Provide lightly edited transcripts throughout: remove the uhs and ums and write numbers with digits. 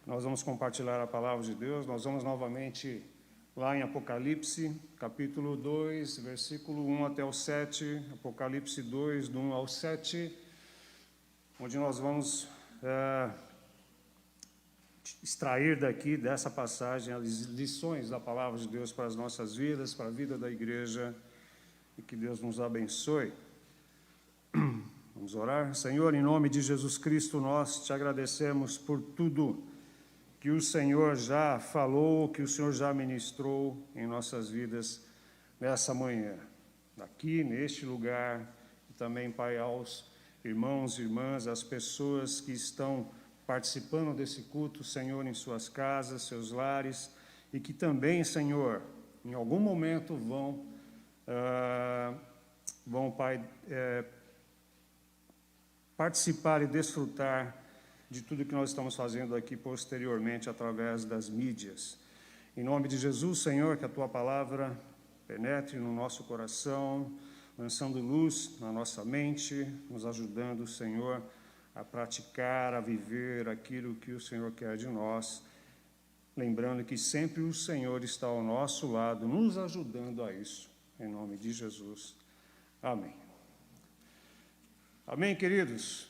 Nós vamos compartilhar a palavra de Deus. Nós vamos novamente lá em Apocalipse, capítulo 2, versículo 1 até o 7. Apocalipse 2, do 1 ao 7, onde nós vamos extrair daqui, dessa passagem, as lições da palavra de Deus para as nossas vidas, para a vida da igreja, e que Deus nos abençoe. Vamos orar. Senhor, em nome de Jesus Cristo, nós te agradecemos por tudo que o Senhor já falou, que o Senhor já ministrou em nossas vidas nessa manhã, aqui, neste lugar, e também, Pai, aos irmãos e irmãs, às pessoas que estão participando desse culto, Senhor, em suas casas, seus lares, e que também, Senhor, em algum momento vão, Pai, participar e desfrutar de tudo que nós estamos fazendo aqui posteriormente através das mídias. Em nome de Jesus, Senhor, que a Tua palavra penetre no nosso coração, lançando luz na nossa mente, nos ajudando, Senhor, a praticar, a viver aquilo que o Senhor quer de nós, lembrando que sempre o Senhor está ao nosso lado, nos ajudando a isso, em nome de Jesus. Amém. Amém, queridos?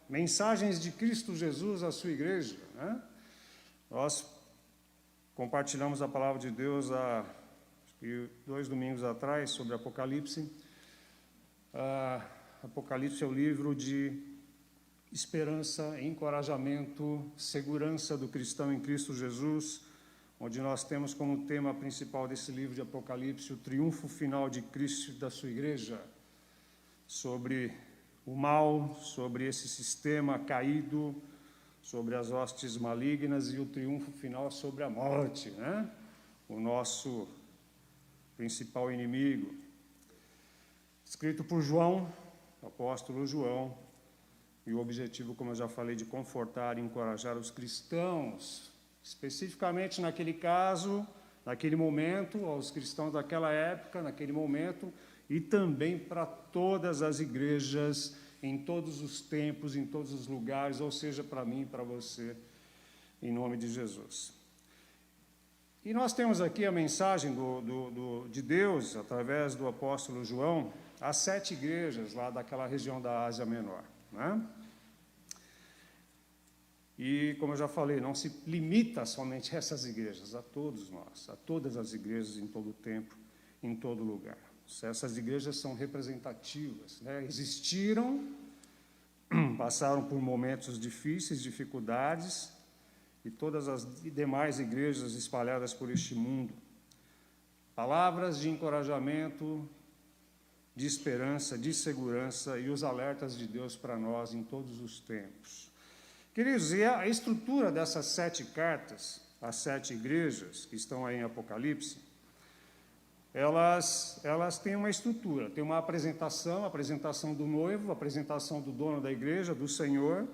Mensagens de Cristo Jesus à sua igreja, né? Nós compartilhamos a palavra de Deus há 2 domingos atrás sobre Apocalipse. Apocalipse é o livro de esperança, encorajamento, segurança do cristão em Cristo Jesus, onde nós temos como tema principal desse livro de Apocalipse o triunfo final de Cristo e da sua igreja, sobre o mal, sobre esse sistema caído, sobre as hostes malignas e o triunfo final sobre a morte, né? O nosso principal inimigo. Escrito por João, o apóstolo João, e o objetivo, como eu já falei, de confortar e encorajar os cristãos, especificamente naquele caso, naquele momento, aos cristãos daquela época, naquele momento, e também para todas as igrejas, em todos os tempos, em todos os lugares, ou seja, para mim e para você, em nome de Jesus. E nós temos aqui a mensagem de Deus, através do apóstolo João, às 7 igrejas lá daquela região da Ásia Menor, né? E, como eu já falei, não se limita somente a essas igrejas, a todos nós, a todas as igrejas em todo o tempo, em todo lugar. Essas igrejas são representativas, né? Existiram, passaram por momentos difíceis, dificuldades, e todas as demais igrejas espalhadas por este mundo. Palavras de encorajamento, de esperança, de segurança e os alertas de Deus para nós em todos os tempos. Queridos, e a estrutura dessas 7 cartas, as 7 igrejas que estão aí em Apocalipse, elas têm uma estrutura, tem uma apresentação, a apresentação do noivo, a apresentação do dono da igreja, do Senhor,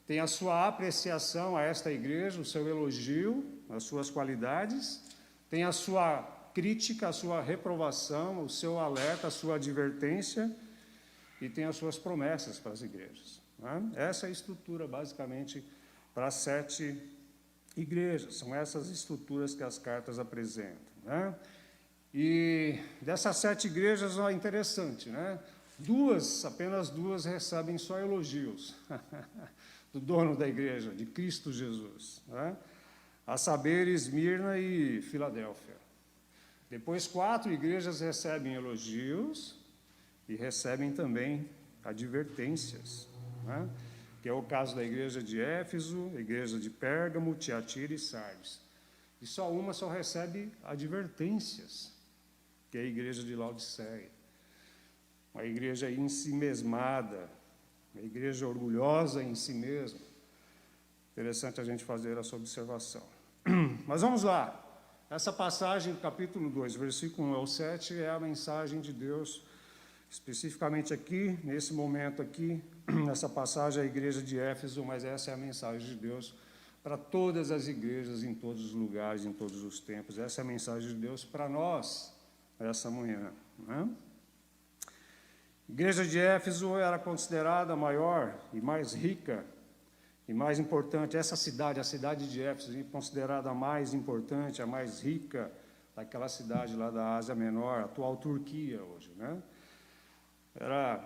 tem a sua apreciação a esta igreja, o seu elogio, as suas qualidades, tem a sua crítica, a sua reprovação, o seu alerta, a sua advertência, e tem as suas promessas para as igrejas, né? Essa é a estrutura, basicamente, para as 7 igrejas, são essas estruturas que as cartas apresentam, né? E dessas 7 igrejas, ó, interessante, né? Apenas duas recebem só elogios do dono da igreja, de Cristo Jesus, né? A saber, Esmirna e Filadélfia. Depois 4 igrejas recebem elogios e recebem também advertências, né? Que é o caso da igreja de Éfeso, a igreja de Pérgamo, Tiatira e Sardes. E só uma só recebe advertências, que é a igreja de Laodiceia. Uma igreja ensimesmada, uma igreja orgulhosa em si mesma. Interessante a gente fazer essa observação. Mas vamos lá. Essa passagem do capítulo 2, versículo 1 ao 7, é a mensagem de Deus, especificamente aqui, nesse momento aqui, nessa passagem, a igreja de Éfeso, mas essa é a mensagem de Deus para todas as igrejas, em todos os lugares, em todos os tempos. Essa é a mensagem de Deus para nós, essa manhã, né? A igreja de Éfeso era considerada a maior e mais rica E mais importante, essa cidade, a cidade de Éfeso, considerada a mais importante, a mais rica daquela cidade lá da Ásia Menor, atual Turquia hoje, né? Era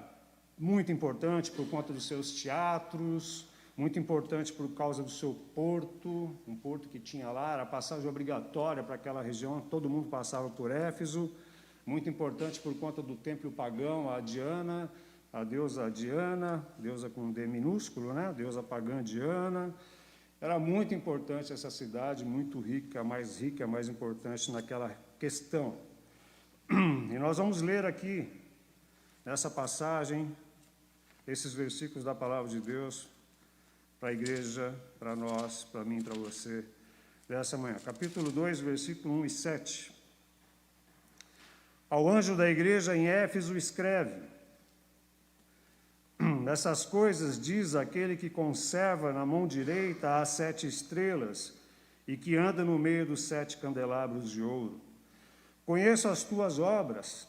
muito importante por conta dos seus teatros, muito importante por causa do seu porto, um porto que tinha lá, era passagem obrigatória para aquela região, todo mundo passava por Éfeso, muito importante por conta do templo pagão, a Diana, a deusa Diana, deusa com D minúsculo, né? Deusa pagã Diana. Era muito importante essa cidade, muito rica, mais importante naquela questão. E nós vamos ler aqui, nessa passagem, esses versículos da palavra de Deus, para a igreja, para nós, para mim, para você, dessa manhã. Capítulo 2, versículo 1 e 7. Ao anjo da igreja em Éfeso escreve: essas coisas diz aquele que conserva na mão direita as 7 estrelas e que anda no meio dos 7 candelabros de ouro. Conheço as tuas obras,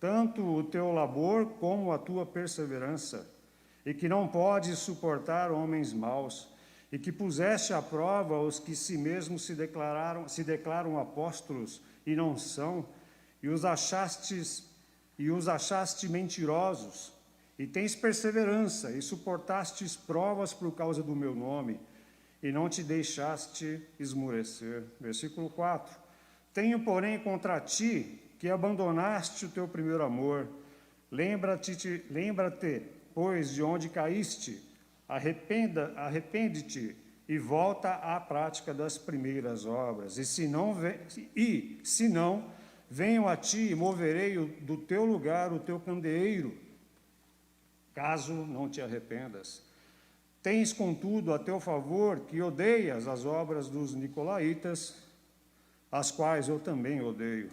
tanto o teu labor como a tua perseverança, e que não podes suportar homens maus, e que puseste à prova os que si mesmos se declaram apóstolos e não são, e os achaste mentirosos. E tens perseverança, e suportastes provas por causa do meu nome, e não te deixaste esmorecer. Versículo 4. Tenho, porém, contra ti, que abandonaste o teu primeiro amor. Lembra-te, pois, de onde caíste, arrepende-te, e volta à prática das primeiras obras. E se não, venho a ti e moverei do teu lugar o teu candeeiro, caso não te arrependas. Tens, contudo, a teu favor que odeias as obras dos nicolaítas, as quais eu também odeio.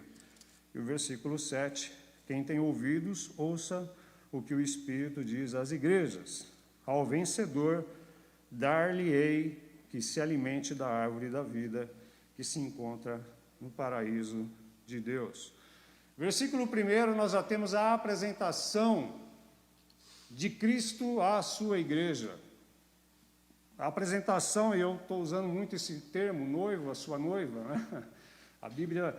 E o versículo 7, quem tem ouvidos, ouça o que o Espírito diz às igrejas. Ao vencedor, dar-lhe-ei que se alimente da árvore da vida, que se encontra no paraíso de Deus. Versículo 1, nós já temos a apresentação de Cristo à sua igreja. A apresentação, e eu estou usando muito esse termo, noivo, a sua noiva, né? A Bíblia,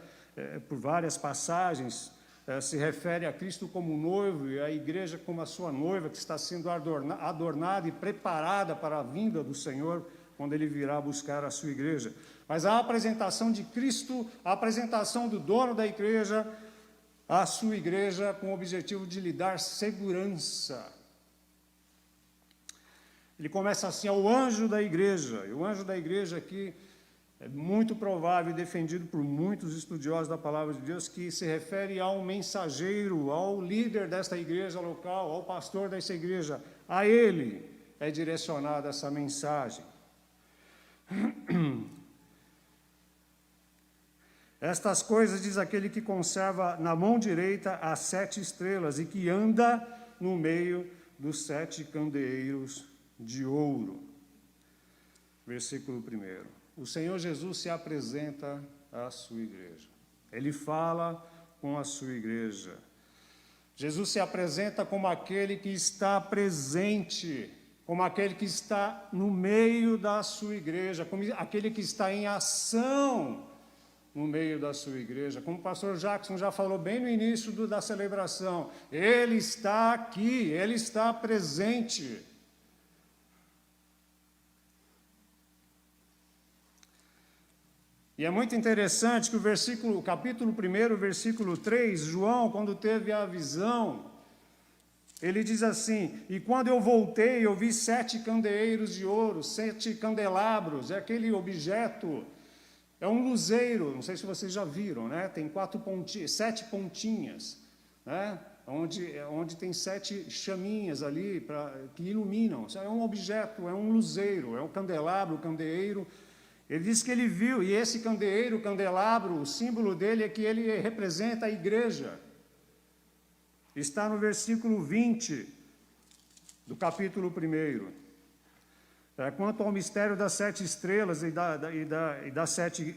por várias passagens, se refere a Cristo como noivo e a igreja como a sua noiva, que está sendo adornada e preparada para a vinda do Senhor, quando Ele virá buscar a sua igreja. Mas a apresentação de Cristo, a apresentação do dono da igreja à sua igreja, com o objetivo de lhe dar segurança. Ele começa assim: ao anjo da igreja. E o anjo da igreja aqui é muito provável e defendido por muitos estudiosos da palavra de Deus, que se refere ao mensageiro, ao líder desta igreja local, ao pastor dessa igreja. A ele é direcionada essa mensagem. Estas coisas diz aquele que conserva na mão direita as 7 estrelas e que anda no meio dos 7 candeeiros de ouro. Versículo 1. O Senhor Jesus se apresenta à sua igreja. Ele fala com a sua igreja. Jesus se apresenta como aquele que está presente, como aquele que está no meio da sua igreja, como aquele que está em ação no meio da sua igreja. Como o pastor Jackson já falou bem no início da celebração, Ele está aqui, Ele está presente. E é muito interessante que o capítulo 1, versículo 3, João, quando teve a visão, ele diz assim: e quando eu voltei, eu vi 7 candeeiros de ouro, 7 candelabros, é aquele objeto, é um luzeiro, não sei se vocês já viram, né? Tem 7 pontinhas, né? Onde tem 7 chaminhas ali que iluminam. É um objeto, é um luzeiro, é um candelabro, candeeiro. Ele diz que ele viu, e esse candeeiro, o candelabro, o símbolo dele é que ele representa a igreja. Está no versículo 20 do capítulo 1. Quanto ao mistério das 7 estrelas e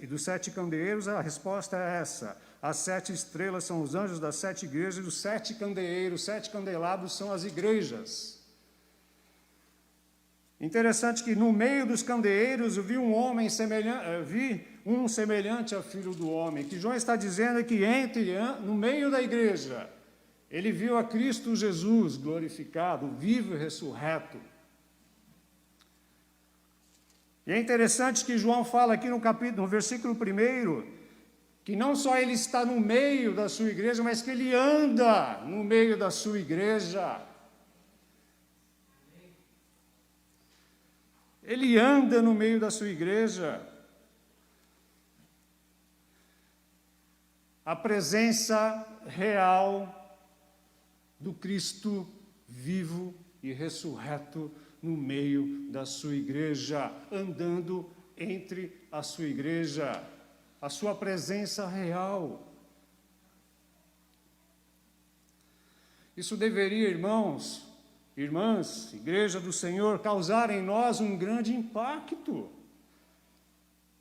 dos 7 candeeiros, a resposta é essa. As 7 estrelas são os anjos das 7 igrejas, e os 7 candeeiros, 7 candelabros são as igrejas. Interessante que no meio dos candeeiros eu vi um semelhante ao Filho do Homem, que João está dizendo que no meio da igreja, ele viu a Cristo Jesus glorificado, vivo e ressurreto. E é interessante que João fala aqui no versículo 1, que não só ele está no meio da sua igreja, mas que ele anda no meio da sua igreja. Ele anda no meio da sua igreja. A presença real do Cristo vivo e ressurreto no meio da sua igreja, andando entre a sua igreja, a sua presença real. Isso deveria, irmãos, irmãs, igreja do Senhor, causar em nós um grande impacto.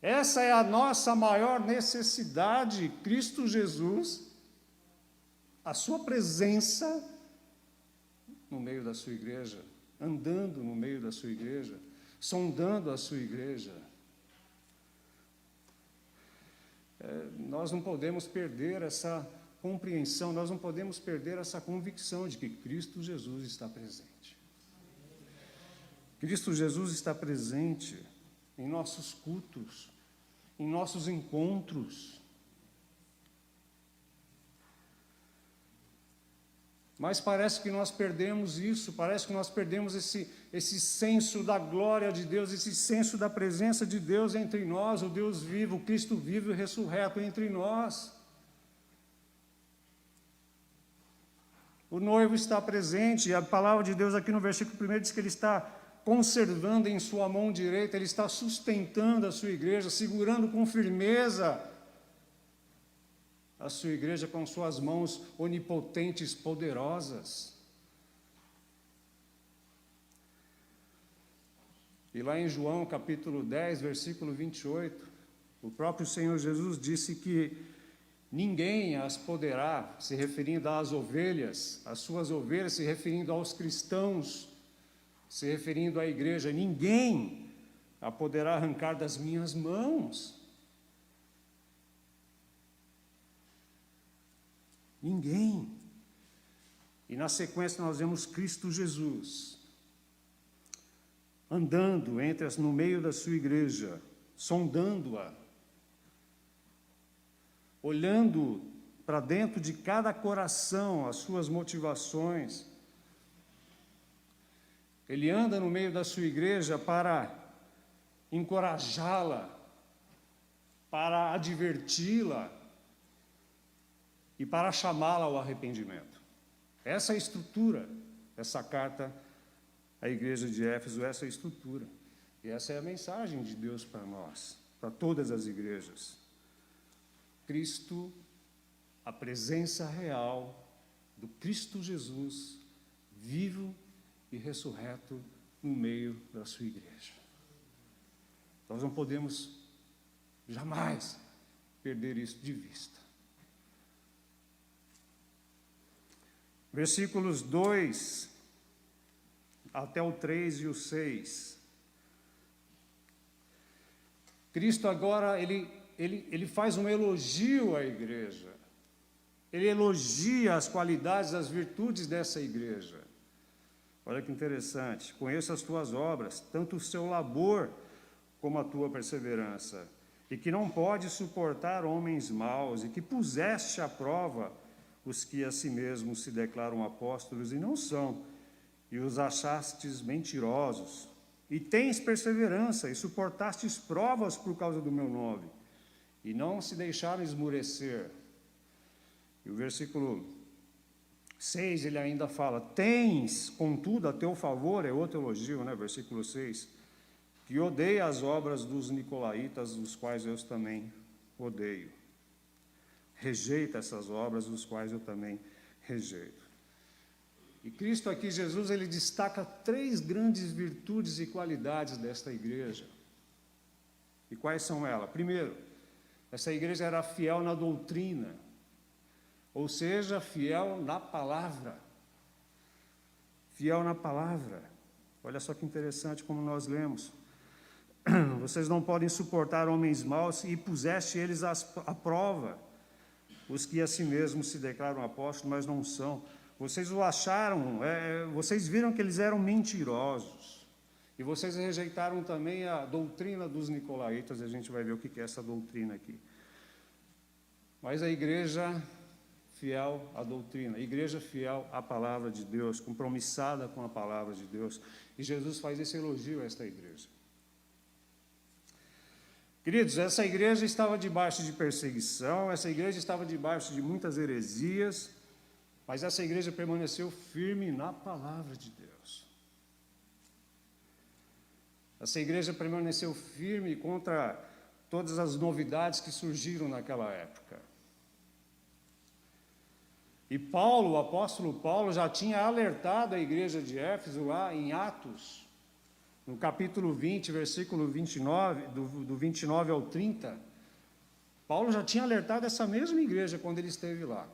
Essa é a nossa maior necessidade, Cristo Jesus, a sua presença no meio da sua igreja, andando no meio da sua igreja, sondando a sua igreja. Nós não podemos perder essa compreensão, nós não podemos perder essa convicção de que Cristo Jesus está presente. Cristo Jesus está presente em nossos cultos, em nossos encontros. Mas parece que nós perdemos isso, parece que nós perdemos esse senso da glória de Deus, esse senso da presença de Deus entre nós, o Deus vivo, o Cristo vivo e ressurreto entre nós. O noivo está presente, e a palavra de Deus aqui no versículo 1 diz que ele está conservando em sua mão direita, ele está sustentando a sua igreja, segurando com firmeza a sua igreja com suas mãos onipotentes, poderosas. E lá em João capítulo 10, versículo 28, o próprio Senhor Jesus disse que ninguém as poderá, se referindo às ovelhas, às suas ovelhas, se referindo aos cristãos, se referindo à igreja, ninguém a poderá arrancar das minhas mãos. Ninguém. E na sequência nós vemos Cristo Jesus andando no meio da sua igreja, sondando-a, olhando para dentro de cada coração, as suas motivações. Ele anda no meio da sua igreja para encorajá-la, para adverti-la e para chamá-la ao arrependimento. Essa é a estrutura, essa carta à igreja de Éfeso, essa é a estrutura. E essa é a mensagem de Deus para nós, para todas as igrejas. Cristo, a presença real do Cristo Jesus, vivo e ressurreto no meio da sua igreja. Nós não podemos jamais perder isso de vista. Versículos 2 até o 3 e o 6. Cristo agora, ele faz um elogio à igreja. Ele elogia as qualidades, as virtudes dessa igreja. Olha que interessante. Conheço as tuas obras, tanto o seu labor como a tua perseverança, e que não pode suportar homens maus, e que puseste à prova os que a si mesmos se declaram apóstolos e não são, e os achastes mentirosos, e tens perseverança, e suportastes provas por causa do meu nome, e não se deixaram esmurecer. E o versículo 6, ele ainda fala, tens, contudo, a teu favor, é outro elogio, né? Versículo 6, que odeia as obras dos nicolaítas, os quais eu também odeio. Rejeita essas obras, dos quais eu também rejeito. E Cristo aqui, Jesus, ele destaca 3 grandes virtudes e qualidades desta igreja. E quais são elas? Primeiro, essa igreja era fiel na doutrina, ou seja, fiel na palavra. Fiel na palavra. Olha só que interessante como nós lemos. Vocês não podem suportar homens maus e puseste eles à prova, os que a si mesmos se declaram apóstolos, mas não são. Vocês o acharam, vocês viram que eles eram mentirosos. E vocês rejeitaram também a doutrina dos nicolaítas, e a gente vai ver o que é essa doutrina aqui. Mas a igreja fiel à doutrina, a igreja fiel à palavra de Deus, compromissada com a palavra de Deus. E Jesus faz esse elogio a esta igreja. Queridos, essa igreja estava debaixo de perseguição, essa igreja estava debaixo de muitas heresias, mas essa igreja permaneceu firme na palavra de Deus. Essa igreja permaneceu firme contra todas as novidades que surgiram naquela época. E Paulo, o apóstolo Paulo, já tinha alertado a igreja de Éfeso lá em Atos, no capítulo 20, versículo 29, do 29 ao 30, Paulo já tinha alertado essa mesma igreja quando ele esteve lá,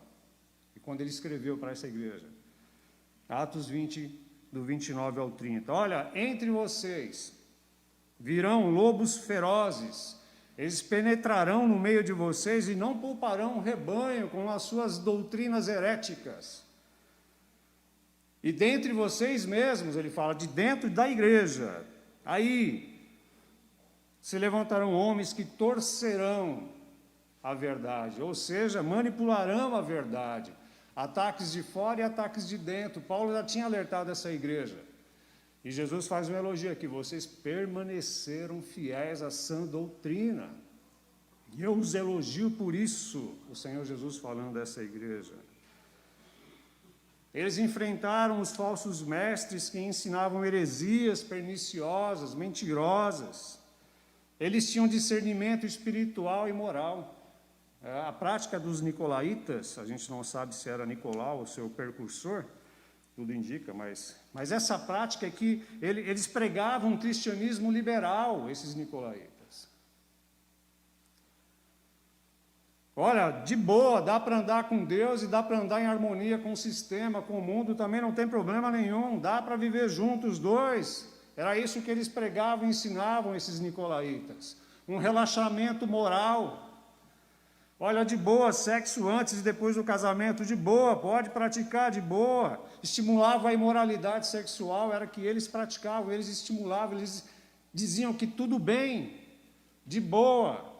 e quando ele escreveu para essa igreja. Atos 20, do 29 ao 30. Olha, entre vocês virão lobos ferozes, eles penetrarão no meio de vocês e não pouparão o rebanho com as suas doutrinas heréticas. E dentre vocês mesmos, ele fala, de dentro da igreja, aí se levantarão homens que torcerão a verdade, ou seja, manipularão a verdade. Ataques de fora e ataques de dentro. Paulo já tinha alertado essa igreja. E Jesus faz um elogio aqui, vocês permaneceram fiéis à sã doutrina. E eu os elogio por isso, o Senhor Jesus falando dessa igreja. Eles enfrentaram os falsos mestres que ensinavam heresias perniciosas, mentirosas. Eles tinham discernimento espiritual e moral. A prática dos nicolaítas, a gente não sabe se era Nicolau ou seu precursor, tudo indica, mas essa prática é que eles pregavam um cristianismo liberal, esses nicolaítas. Olha, de boa, dá para andar com Deus e dá para andar em harmonia com o sistema, com o mundo, também não tem problema nenhum, dá para viver juntos os dois. Era isso que eles pregavam e ensinavam, esses nicolaítas. Um relaxamento moral. Olha, de boa, sexo antes e depois do casamento, de boa, pode praticar, de boa. Estimulava a imoralidade sexual, era que eles praticavam, eles estimulavam, eles diziam que tudo bem, de boa.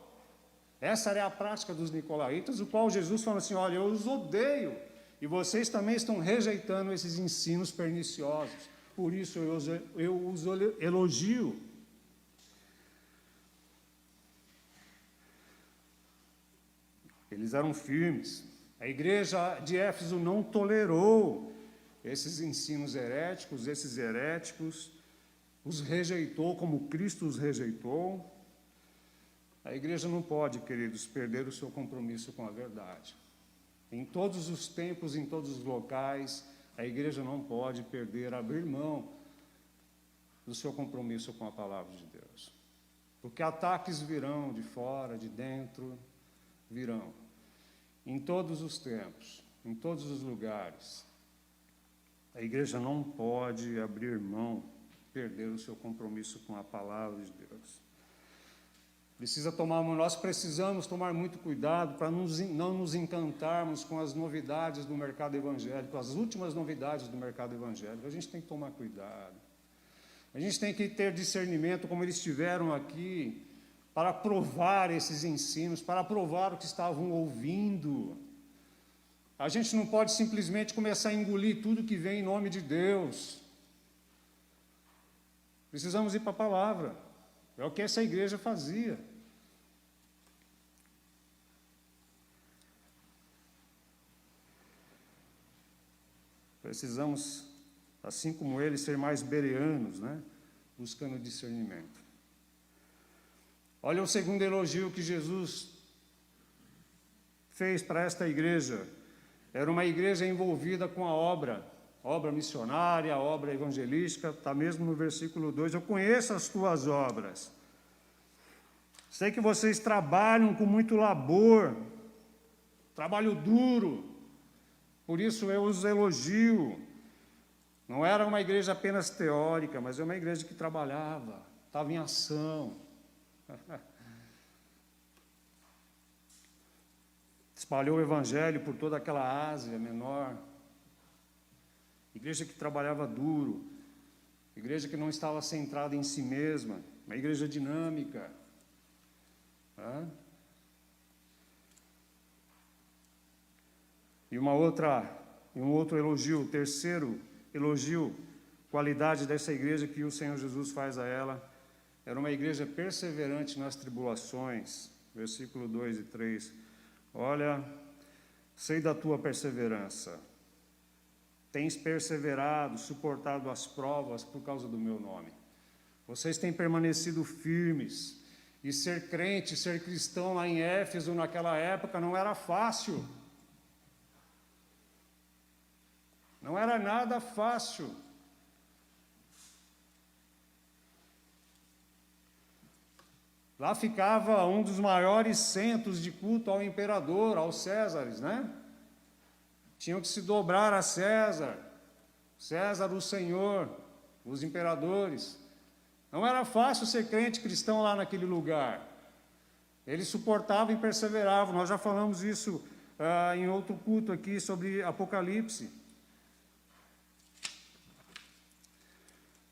Essa era a prática dos nicolaítas, o qual Jesus falou assim, olha, eu os odeio, e vocês também estão rejeitando esses ensinos perniciosos, por isso eu os elogio. Eles eram firmes. A igreja de Éfeso não tolerou esses ensinos heréticos, os rejeitou como Cristo os rejeitou. A igreja não pode, queridos, perder o seu compromisso com a verdade. Em todos os tempos, em todos os locais, a igreja não pode abrir mão do seu compromisso com a palavra de Deus. Porque ataques virão de fora, de dentro, virão. Em todos os tempos, em todos os lugares, a igreja não pode abrir mão, perder o seu compromisso com a palavra de Deus. Nós precisamos tomar muito cuidado para não nos encantarmos com as novidades do mercado evangélico, as últimas novidades do mercado evangélico. A gente tem que tomar cuidado. A gente tem que ter discernimento, como eles tiveram aqui, para provar esses ensinos, para provar o que estavam ouvindo. A gente não pode simplesmente começar a engolir tudo que vem em nome de Deus. Precisamos ir para a palavra. É o que essa igreja fazia. Precisamos, assim como eles, ser mais bereanos, né? Buscando discernimento. Olha o segundo elogio que Jesus fez para esta igreja. Era uma igreja envolvida com a obra missionária, a obra evangelística, está mesmo no versículo 2. Eu conheço as tuas obras. Sei que vocês trabalham com muito labor, trabalho duro, por isso eu os elogio. Não era uma igreja apenas teórica, mas é uma igreja que trabalhava, estava em ação. Espalhou o evangelho por toda aquela Ásia Menor. Igreja que trabalhava duro, igreja que não estava centrada em si mesma, uma igreja dinâmica. E um outro elogio, o terceiro elogio, qualidade dessa igreja que o Senhor Jesus faz a ela, era uma igreja perseverante nas tribulações, versículo 2 e 3. Olha, sei da tua perseverança, tens perseverado, suportado as provas por causa do meu nome. Vocês têm permanecido firmes, e ser crente, ser cristão lá em Éfeso naquela época não era fácil. Não era nada fácil. Lá ficava um dos maiores centros de culto ao imperador, aos Césares, né? Tinham que se dobrar a César, César o Senhor, os imperadores. Não era fácil ser crente cristão lá naquele lugar. Eles suportavam e perseveravam. Nós já falamos isso em outro culto aqui sobre Apocalipse.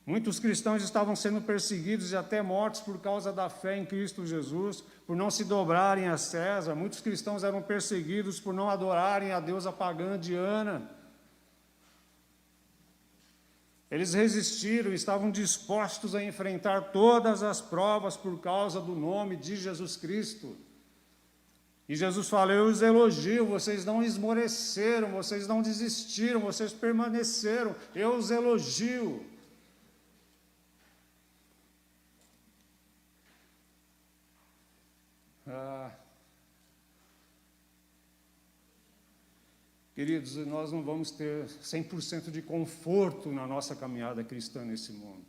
Muitos cristãos estavam sendo perseguidos e até mortos por causa da fé em Cristo Jesus, por não se dobrarem a César. Muitos cristãos eram perseguidos por não adorarem a deusa pagã Diana. Eles resistiram, estavam dispostos a enfrentar todas as provas por causa do nome de Jesus Cristo. E Jesus fala: eu os elogio, vocês não esmoreceram, vocês não desistiram, vocês permaneceram, eu os elogio. Queridos, nós não vamos ter 100% de conforto na nossa caminhada cristã nesse mundo.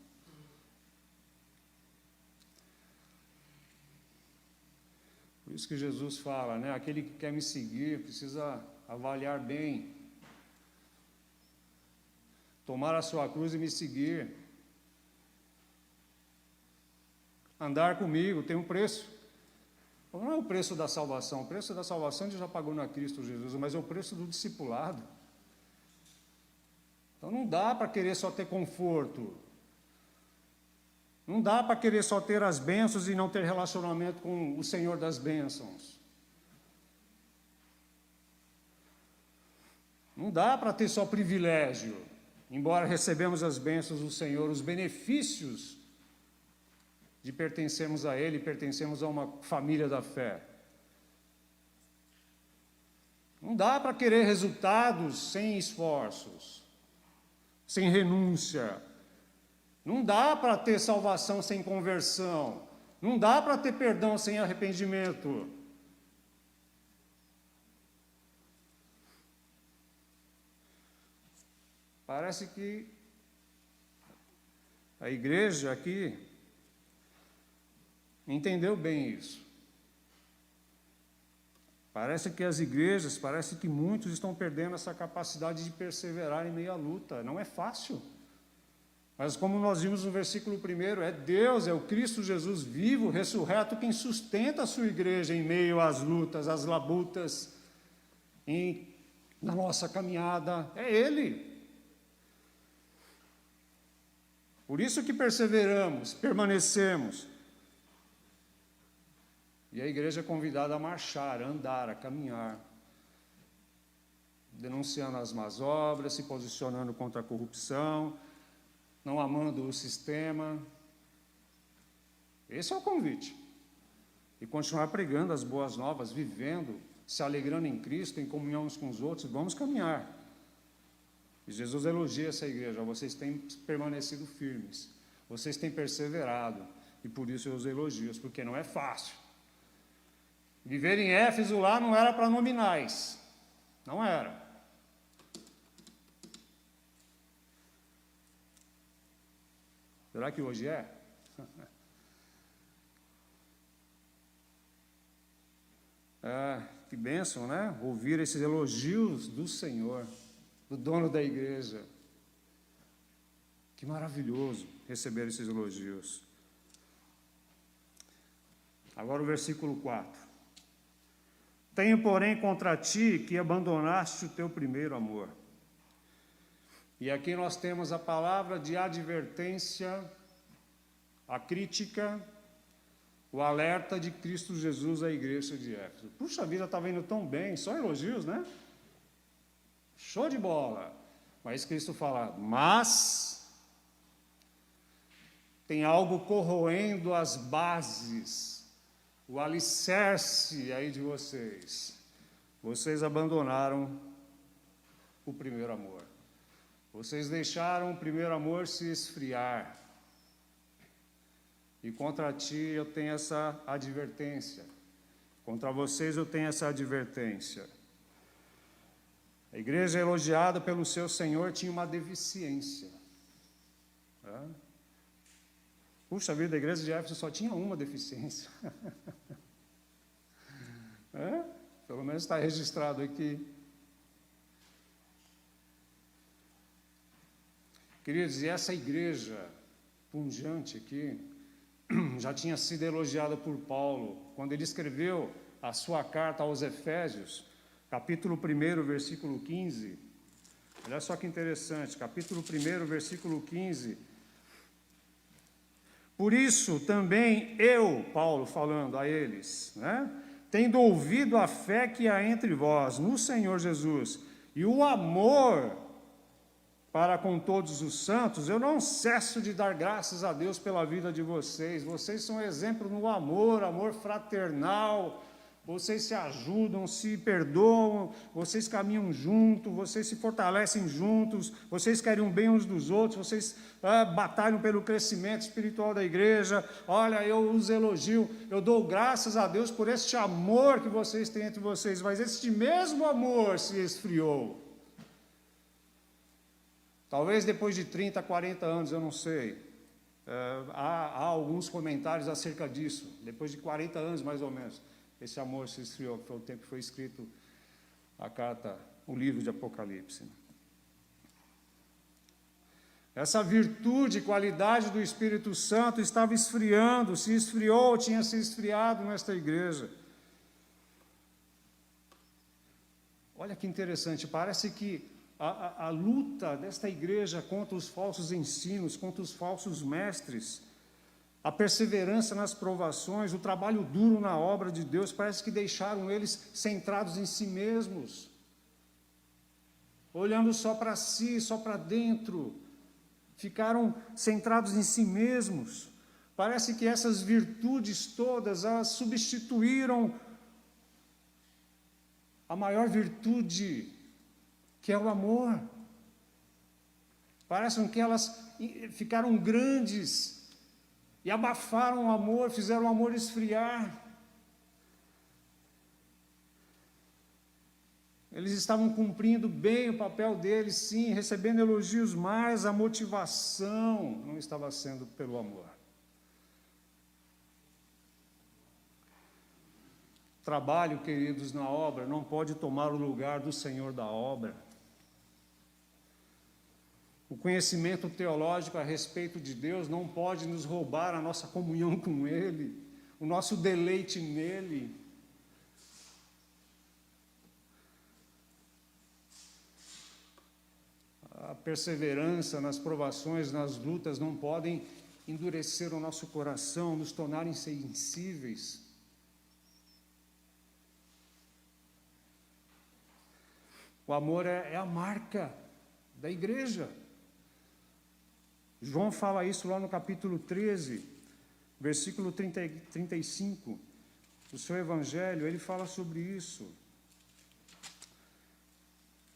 Por isso que Jesus fala, né? Aquele que quer me seguir precisa avaliar bem, tomar a sua cruz e me seguir. Andar comigo tem um preço. Não é o preço da salvação, o preço da salvação ele já pagou na Cristo Jesus, mas é o preço do discipulado. Então não dá para querer só ter conforto, não dá para querer só ter as bênçãos e não ter relacionamento com o Senhor das bênçãos. Não dá para ter só privilégio, embora recebemos as bênçãos do Senhor, os benefícios de pertencermos a Ele, pertencemos a uma família da fé. Não dá para querer resultados sem esforços, sem renúncia. Não dá para ter salvação sem conversão. Não dá para ter perdão sem arrependimento. Parece que a igreja aqui entendeu bem isso. Parece que muitos estão perdendo essa capacidade de perseverar em meio à luta. Não é fácil. Mas como nós vimos no versículo 1, é Deus, é o Cristo Jesus vivo, ressurreto, quem sustenta a sua igreja em meio às lutas, às labutas, na nossa caminhada. É Ele. Por isso que perseveramos, permanecemos. E a igreja é convidada a marchar, a andar, a caminhar, denunciando as más obras, se posicionando contra a corrupção, não amando o sistema. Esse é o convite. E continuar pregando as boas novas, vivendo, se alegrando em Cristo, em comunhão uns com os outros, vamos caminhar. E Jesus elogia essa igreja: vocês têm permanecido firmes, vocês têm perseverado, e por isso eu os elogio, porque não é fácil. Viver em Éfeso lá não era para nominais, não era. Será que hoje é? Que bênção, né? Ouvir esses elogios do Senhor, do dono da igreja. Que maravilhoso receber esses elogios. Agora o versículo 4. Tenho, porém, contra ti que abandonaste o teu primeiro amor. E aqui nós temos a palavra de advertência, a crítica, o alerta de Cristo Jesus à igreja de Éfeso. Puxa vida, estava indo tão bem, só elogios, né? Show de bola. Mas Cristo fala, mas tem algo corroendo as bases, o alicerce aí de vocês. Vocês abandonaram o primeiro amor. Vocês deixaram o primeiro amor se esfriar. E contra ti eu tenho essa advertência. Contra vocês eu tenho essa advertência. A igreja elogiada pelo seu Senhor tinha uma deficiência. Puxa vida, a igreja de Éfeso só tinha uma deficiência. Pelo menos está registrado aqui. Queridos, e essa igreja pungente aqui já tinha sido elogiada por Paulo quando ele escreveu a sua carta aos Efésios, capítulo 1, versículo 15. Olha só que interessante, capítulo 1, versículo 15. Por isso também eu, Paulo falando a eles, tendo ouvido a fé que há entre vós no Senhor Jesus e o amor para com todos os santos, eu não cesso de dar graças a Deus pela vida de vocês. Vocês são exemplo no amor fraternal. Vocês se ajudam, se perdoam, vocês caminham juntos, vocês se fortalecem juntos, vocês querem um bem uns dos outros, vocês batalham pelo crescimento espiritual da igreja. Olha, eu os elogio, eu dou graças a Deus por este amor que vocês têm entre vocês, mas este mesmo amor se esfriou. Talvez depois de 30, 40 anos, eu não sei. Há alguns comentários acerca disso, depois de 40 anos mais ou menos. Esse amor se esfriou, que foi o tempo que foi escrito a carta, o livro de Apocalipse. Essa virtude, qualidade do Espírito Santo estava esfriando, se esfriou, tinha se esfriado nesta igreja. Olha que interessante, parece que a luta desta igreja contra os falsos ensinos, contra os falsos mestres, a perseverança nas provações, o trabalho duro na obra de Deus, parece que deixaram eles centrados em si mesmos, olhando só para si, só para dentro, ficaram centrados em si mesmos. Parece que essas virtudes todas, elas substituíram a maior virtude, que é o amor. Parece que elas ficaram grandes, e abafaram o amor, fizeram o amor esfriar. Eles estavam cumprindo bem o papel deles, sim, recebendo elogios, mas a motivação não estava sendo pelo amor. Trabalho, queridos, na obra não pode tomar o lugar do Senhor da obra. O conhecimento teológico a respeito de Deus não pode nos roubar a nossa comunhão com Ele, o nosso deleite nele. A perseverança nas provações, nas lutas, não podem endurecer o nosso coração, nos tornar insensíveis. O amor é a marca da igreja. João fala isso lá no capítulo 13, versículo 35, do seu evangelho, ele fala sobre isso.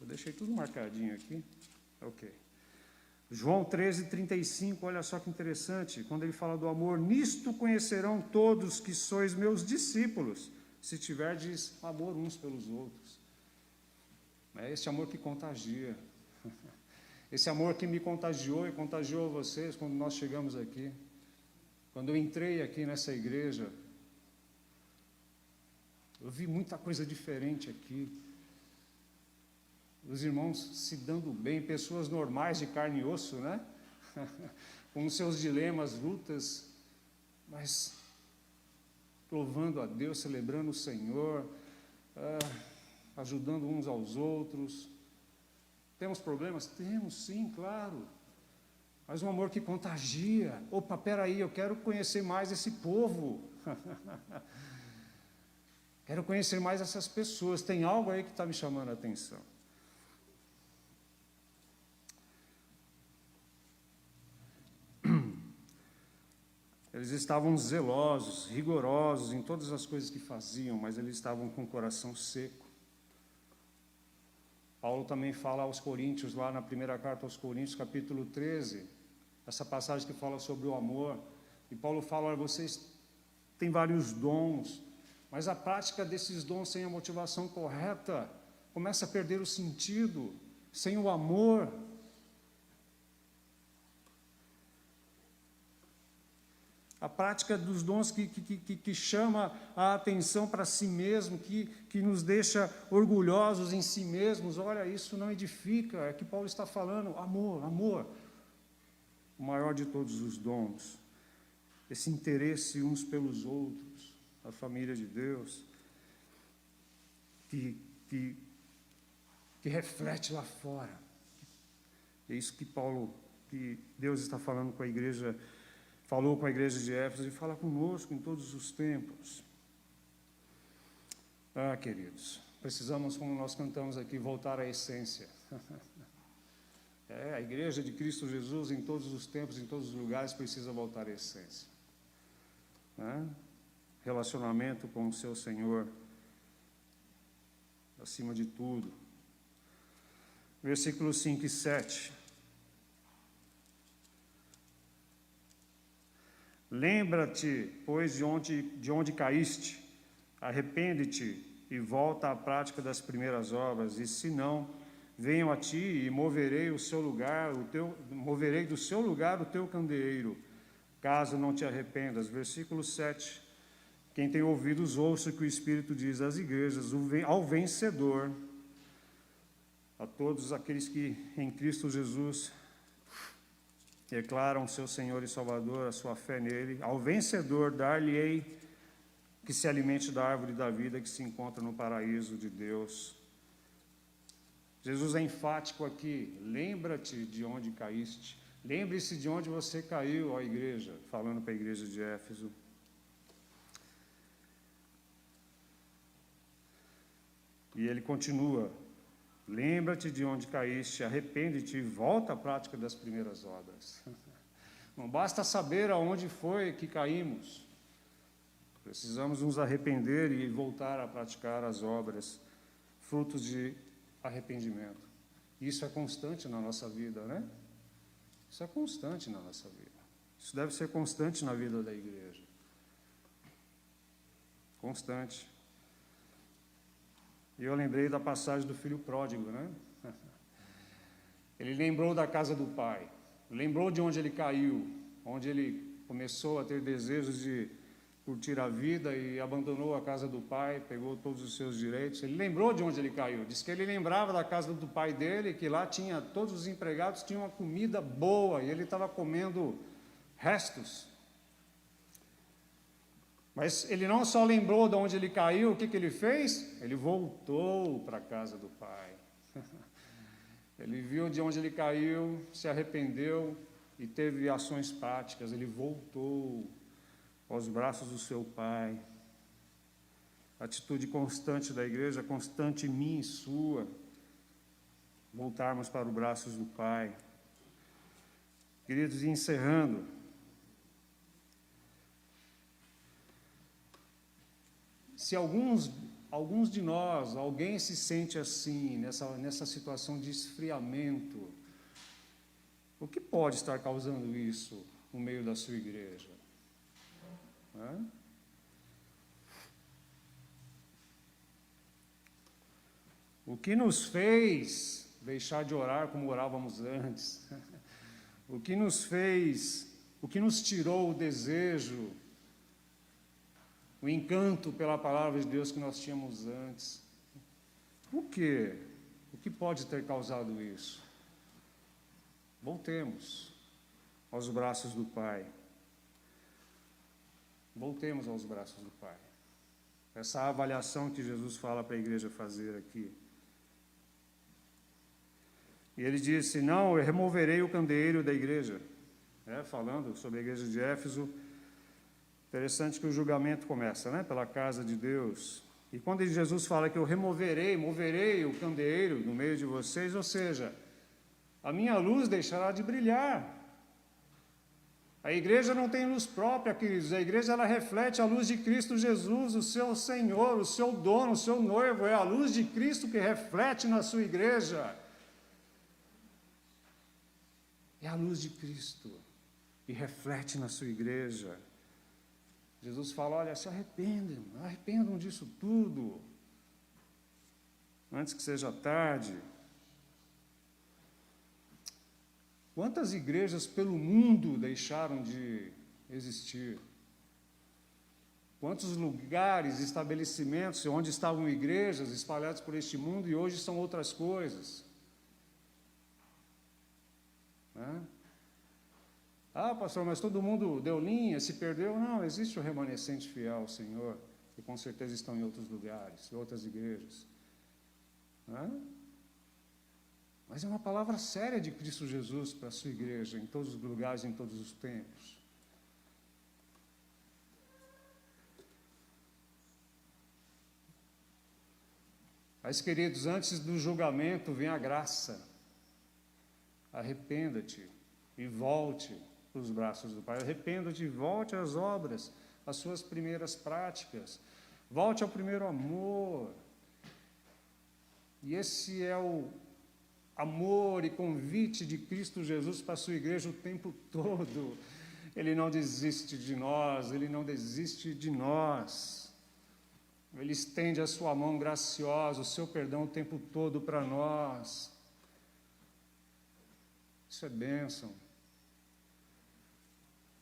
Eu deixei tudo marcadinho aqui. Ok. João 13, 35, olha só que interessante, quando ele fala do amor, nisto conhecerão todos que sois meus discípulos, se tiverdes amor uns pelos outros. É esse amor que contagia. Esse amor que me contagiou e contagiou vocês quando nós chegamos aqui. Quando eu entrei aqui nessa igreja, eu vi muita coisa diferente aqui. Os irmãos se dando bem, pessoas normais de carne e osso, né? com os seus dilemas, lutas, mas louvando a Deus, celebrando o Senhor, ajudando uns aos outros. Temos problemas? Temos, sim, claro. Mas um amor que contagia. Opa, peraí, eu quero conhecer mais esse povo. Quero conhecer mais essas pessoas. Tem algo aí que está me chamando a atenção. Eles estavam zelosos, rigorosos em todas as coisas que faziam, mas eles estavam com o coração seco. Paulo também fala aos Coríntios, lá na primeira carta aos Coríntios, capítulo 13, essa passagem que fala sobre o amor. E Paulo fala, olha, vocês têm vários dons, mas a prática desses dons sem a motivação correta começa a perder o sentido, sem o amor. A prática dos dons que chama a atenção para si mesmo, que nos deixa orgulhosos em si mesmos, olha, isso não edifica, é que Paulo está falando, amor, amor. O maior de todos os dons, esse interesse uns pelos outros, a família de Deus, que reflete lá fora. É isso que Deus está falando com a igreja, falou com a igreja de Éfeso e fala conosco em todos os tempos. Queridos, precisamos, como nós cantamos aqui, voltar à essência. A igreja de Cristo Jesus, em todos os tempos, em todos os lugares, precisa voltar à essência. Relacionamento com o seu Senhor, acima de tudo. Versículos 5 e 7. Lembra-te, pois, de onde caíste, arrepende-te e volta à prática das primeiras obras, e se não, venho a ti e moverei do seu lugar o teu candeeiro, caso não te arrependas. Versículo 7. Quem tem ouvidos, ouça o que o Espírito diz às igrejas, ao vencedor, a todos aqueles que em Cristo Jesus declaram seu Senhor e Salvador, a sua fé nele, ao vencedor dar-lhe-ei que se alimente da árvore da vida que se encontra no paraíso de Deus. Jesus é enfático aqui, lembra-te de onde caíste, lembre-se de onde você caiu, ó igreja, falando para a igreja de Éfeso. E ele continua, lembra-te de onde caíste, arrepende-te e volta à prática das primeiras obras. Não basta saber aonde foi que caímos. Precisamos nos arrepender e voltar a praticar as obras, frutos de arrependimento. Isso é constante na nossa vida, né? Isso é constante na nossa vida. Isso deve ser constante na vida da igreja. Constante. E eu lembrei da passagem do filho pródigo, né? Ele lembrou da casa do pai, lembrou de onde ele caiu, onde ele começou a ter desejos de curtir a vida e abandonou a casa do pai, pegou todos os seus direitos. Ele lembrou de onde ele caiu, disse que ele lembrava da casa do pai dele, que lá tinha, todos os empregados tinham uma comida boa, e ele estava comendo restos. Mas ele não só lembrou de onde ele caiu, o que ele fez? Ele voltou para a casa do pai. Ele viu de onde ele caiu, se arrependeu e teve ações práticas. Ele voltou aos braços do seu pai. Atitude constante da igreja, constante minha e sua. Voltarmos para os braços do pai. Queridos, e encerrando, se alguns de nós, alguém se sente assim, nessa situação de esfriamento, o que pode estar causando isso no meio da sua igreja? O que nos fez deixar de orar como orávamos antes? O que nos tirou o desejo, o encanto pela palavra de Deus que nós tínhamos antes? O que pode ter causado isso? Voltemos aos braços do Pai. Voltemos aos braços do Pai. Essa avaliação que Jesus fala para a igreja fazer aqui. E ele disse, não, eu removerei o candeeiro da igreja. Falando sobre a igreja de Éfeso, interessante que o julgamento começa, pela casa de Deus. E quando Jesus fala que eu moverei o candeeiro no meio de vocês, ou seja, a minha luz deixará de brilhar. A igreja não tem luz própria, queridos. A igreja, ela reflete a luz de Cristo Jesus, o seu Senhor, o seu dono, o seu noivo. É a luz de Cristo que reflete na sua igreja. É a luz de Cristo que reflete na sua igreja. Jesus fala, olha, se arrependam disso tudo, antes que seja tarde. Quantas igrejas pelo mundo deixaram de existir? Quantos lugares, estabelecimentos, onde estavam igrejas espalhadas por este mundo e hoje são outras coisas? Ah, pastor, mas todo mundo deu linha, se perdeu? Não, existe o remanescente fiel ao Senhor, que com certeza estão em outros lugares, em outras igrejas. Mas é uma palavra séria de Cristo Jesus para a sua igreja, em todos os lugares, em todos os tempos. Mas, queridos, antes do julgamento vem a graça. Arrependa-te e volte para os braços do Pai. Arrependa-te e volte às obras, às suas primeiras práticas. Volte ao primeiro amor. E esse é o amor e convite de Cristo Jesus para a sua igreja o tempo todo. Ele não desiste de nós, Ele não desiste de nós. Ele estende a sua mão graciosa, o seu perdão o tempo todo para nós. Isso é bênção.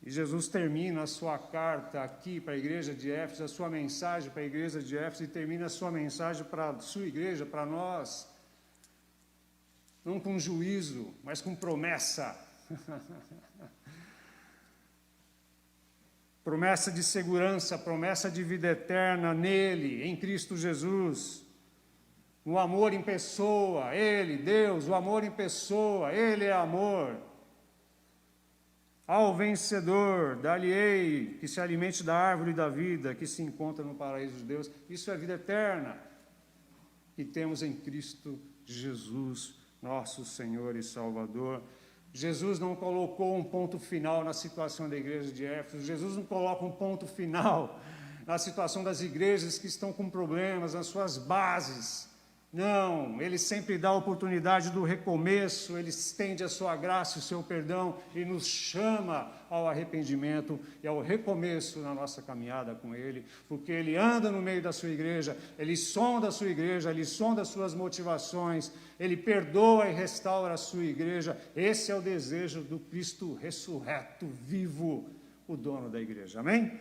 E Jesus termina a sua carta aqui para a igreja de Éfeso, a sua mensagem para a igreja de Éfeso, e termina a sua mensagem para a sua igreja, para nós, não com juízo, mas com promessa. Promessa de segurança, promessa de vida eterna nele, em Cristo Jesus. O amor em pessoa, Ele, Deus, o amor em pessoa, Ele é amor. Ao vencedor, dar-lhe-ei que se alimente da árvore da vida, que se encontra no paraíso de Deus. Isso é a vida eterna que temos em Cristo Jesus, nosso Senhor e Salvador. Jesus não colocou um ponto final na situação da igreja de Éfeso. Jesus não coloca um ponto final na situação das igrejas que estão com problemas nas suas bases. Não, Ele sempre dá a oportunidade do recomeço, Ele estende a sua graça e o seu perdão e nos chama ao arrependimento e ao recomeço na nossa caminhada com Ele, porque Ele anda no meio da sua igreja, Ele sonda a sua igreja, Ele sonda as suas motivações, Ele perdoa e restaura a sua igreja. Esse é o desejo do Cristo ressurreto, vivo, o dono da igreja. Amém?